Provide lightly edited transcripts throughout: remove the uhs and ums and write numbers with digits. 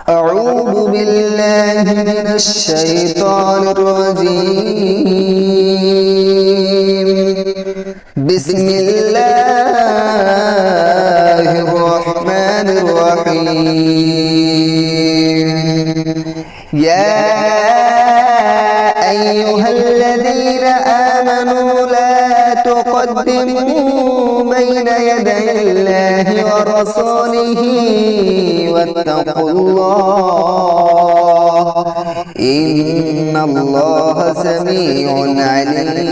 أعوذ بالله من الشيطان الرجيم. بسم الله الرحمن الرحيم. يا أيها الذين آمنوا لا تقدموا بين يدي الله ورسوله واتقوا الله إن الله سميع عليم.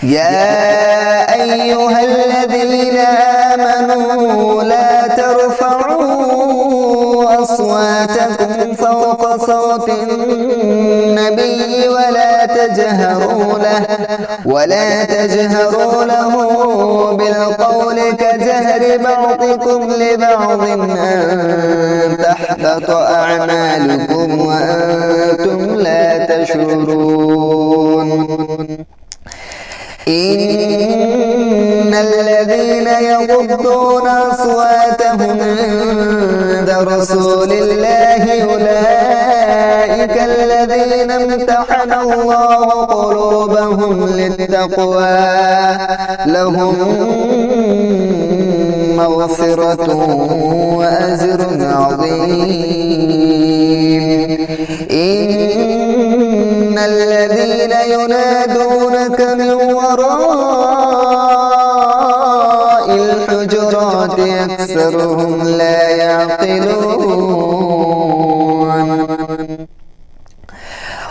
يا أيها الذين آمنوا لا ترفعوا أصواتكم فوق صوت النبي ولا تجهروا له بالقول كجهر بعضكم لبعض أن تحبط أعمالكم وأنتم لا تشعرون. إن الذين يغضون أصواتهم عند رسول الله أولئك الذين امتحن الله قلوبهم للتقوى لهم مغفرة وأجر عظيم. إن الذين ينادونك من وراء الحجرات أكثرهم لا يعقلون.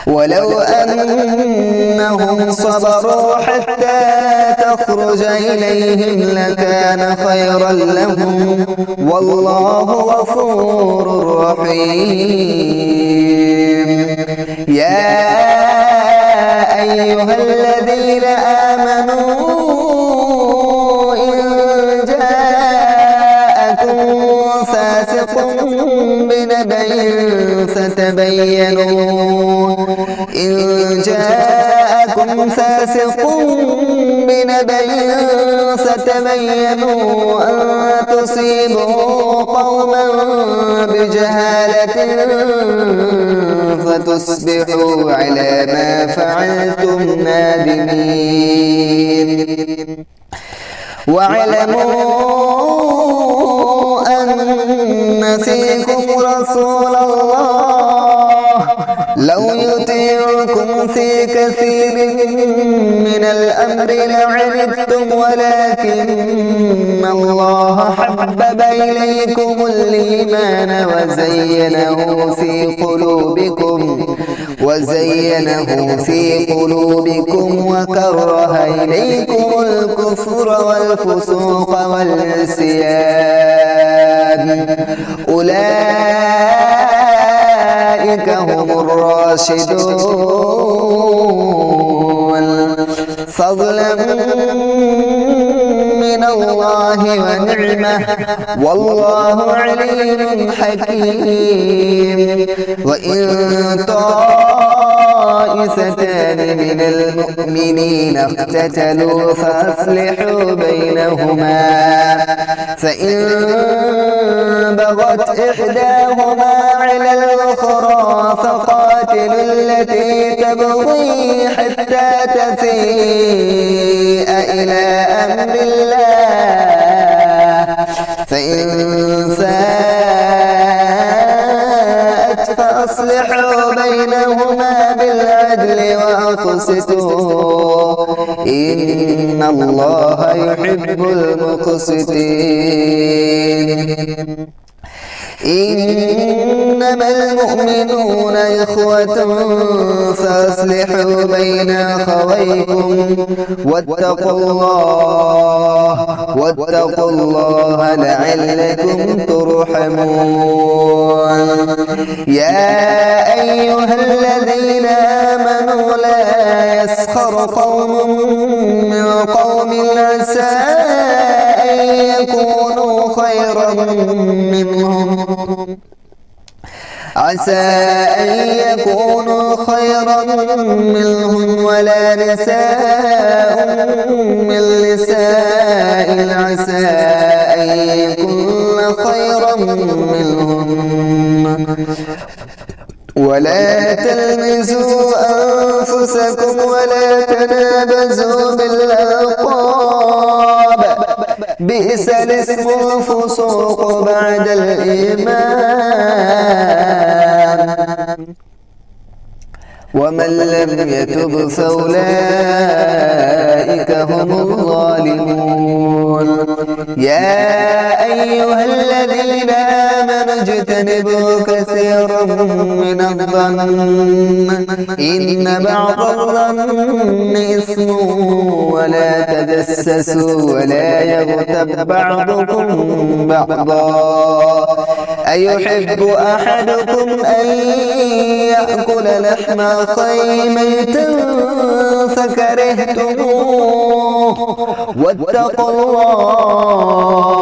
ولو أنهم صبروا حتى تخرج إليهم لكان خيرا لهم والله غفور رحيم. يا أيها الذين آمنوا إن جاءكم فاسق بنبأ فتبينوا أن تصيبوا قوما بجهالة فتصبحوا على ما فعلتم نادمين. واعلموا أن فيكم رسول الله لو يطيعكم في كثير من الأمر لعنتم ولكن الله حبب إليكم الإيمان وزينه في قلوبكم وكره إليكم الكفر والفسوق والعصيان أولئك هم الراشدون فضلا من الله ونعمه والله عليم حكيم. وإن طائفتان من المؤمنين اقتتلوا فأصلحوا بينهما فإن بغت إحداهما على الأخرى فقاتلوا التي تبغي حتى تفيء إلى أمر الله فإن فاءت فأصلحوا بينهما بالعدل وأقسطوا إن الله يحب المقسطين. إنما المؤمنون إخوة فأصلحوا بين أخويكم واتقوا الله لعلكم ترحمون. يا أيها الذين آمنوا لا يسخر قوم من قوم عسى أن يكونوا خيرا منهم ولا نساء من نساء عسى أن يكن منهن ولا تلمزوا أنفسكم ولا تنابزوا بالألقاب بئس الاسم الفسوق بعد الإيمان ومن لم يتب فأولئك هم الظالمون يا أيها الذين آمنوا اجتنبوا كثيرا من الظن إن بعض الظن إثم ولا تجسسوا ولا يغتب بعضكم بعضا أيحب أحدكم أن يأكل لحم أخيه ميتا فكرهتموه واتقوا الله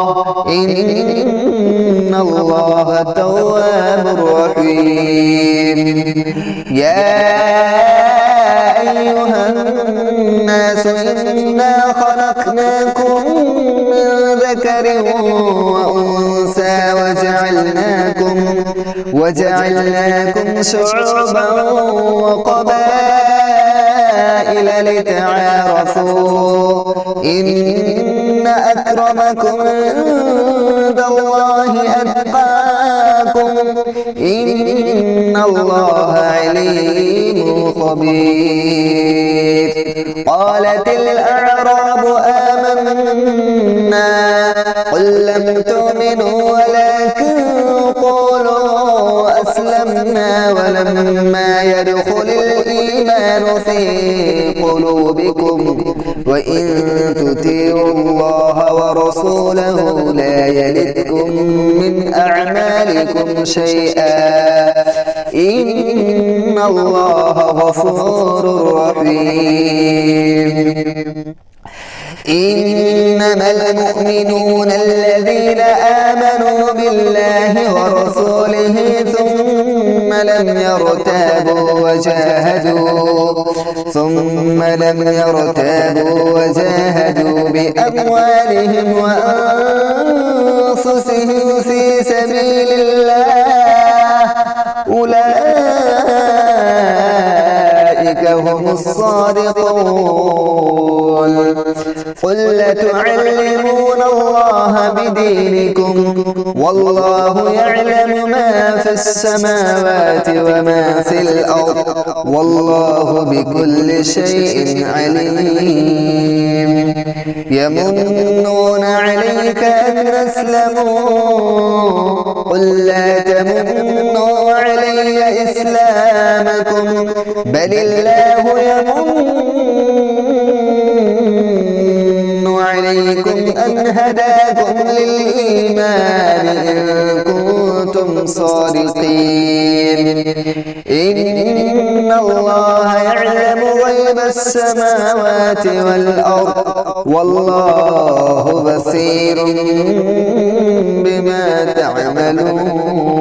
إن الله تواب رحيم يا أيها الناس إنا خلقناكم من ذكر وأنثى وجعلناكم شعوبا وقبائل لتعارفوا إن أكرمكم عند الله أتقاكم إن الله عليم خبير قالت الأعراب آمنا قل لم تؤمنوا ولكن قولوا أسلمنا ولما يدخل الإيمان في قلوبكم وإن تطيعوا الله ورسوله لا يلدكم من أعمالكم شيئا إن الله غفور رحيم إنما المؤمنون الذين آمنوا بالله ورسوله ثم لم يرتابوا وجاهدوا بأموالهم وأنفسهم في سبيل الله أولئك هم الصادقون قل لتعلمون الله بدينكم والله يعلم ما في السماوات وما في الأرض والله بكل شيء عليم يمنون عليك أن أسلموا قل لا تمنوا علي إسلامكم بل الله يمن عليكم أن هداكم للإيمان إن كنتم صادقين إن الله يعلم غيب السماوات والأرض والله بصير بما تعملون